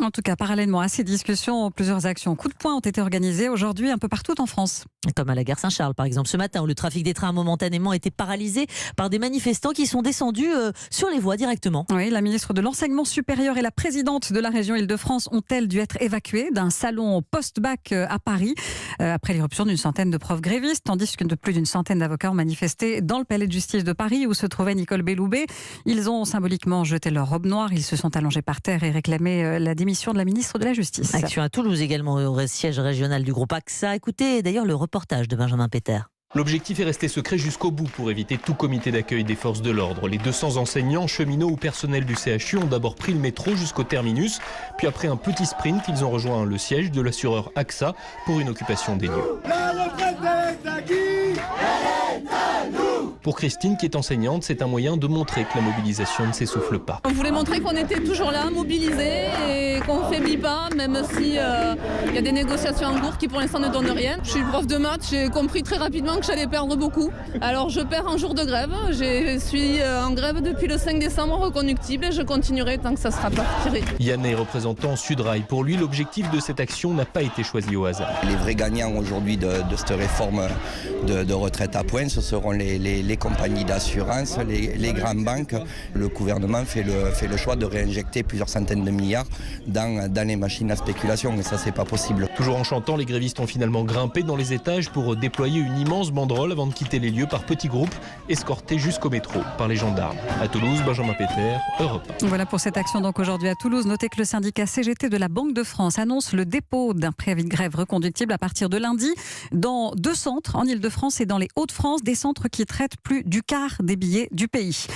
En tout cas, parallèlement à ces discussions, plusieurs actions coup de poing ont été organisées aujourd'hui un peu partout en France. Comme à la gare Saint-Charles, par exemple, ce matin, où le trafic des trains a momentanément été paralysé par des manifestants qui sont descendus sur les voies directement. Oui, la ministre de l'Enseignement supérieur et la présidente de la région Île-de-France ont-elles dû être évacuées d'un salon post-bac à Paris après l'irruption d'une centaine de profs grévistes, tandis que plus d'une centaine d'avocats ont manifesté dans le palais de justice de Paris où se trouvait Nicole Belloubet. Ils ont symboliquement jeté leur robe noire, ils se sont allongés par terre et réclamé la démission de la ministre de la Justice. Action à Toulouse également, au siège régional du groupe AXA. Écoutez d'ailleurs le reportage de Benjamin Péter. L'objectif est resté secret jusqu'au bout pour éviter tout comité d'accueil des forces de l'ordre. Les 200 enseignants, cheminots ou personnels du CHU ont d'abord pris le métro jusqu'au terminus, puis après un petit sprint, ils ont rejoint le siège de l'assureur AXA pour une occupation des lieux. La retraite est acquise. Pour Christine, qui est enseignante, c'est un moyen de montrer que la mobilisation ne s'essouffle pas. On voulait montrer qu'on était toujours là, mobilisés et qu'on ne faiblit pas, même si y a des négociations en cours qui pour l'instant ne donnent rien. Je suis prof de maths, j'ai compris très rapidement que j'allais perdre beaucoup. Alors je perds un jour de grève, je suis en grève depuis le 5 décembre reconductible et je continuerai tant que ça sera pas retiré. Yannet, représentant Sudrail, pour lui, l'objectif de cette action n'a pas été choisi au hasard. Les vrais gagnants aujourd'hui de cette réforme de retraite à points, ce seront les compagnies d'assurance, les grandes banques. Le gouvernement fait le choix de réinjecter plusieurs centaines de milliards dans les machines à spéculation et ça c'est pas possible. Toujours en chantant, les grévistes ont finalement grimpé dans les étages pour déployer une immense banderole avant de quitter les lieux par petits groupes, escortés jusqu'au métro par les gendarmes. À Toulouse, Benjamin Péter, Europe 1. Voilà pour cette action donc aujourd'hui à Toulouse. Notez que le syndicat CGT de la Banque de France annonce le dépôt d'un préavis de grève reconductible à partir de lundi dans 2 centres en Île-de-France et dans les Hauts-de-France, des centres qui traitent plus du quart des billets du pays.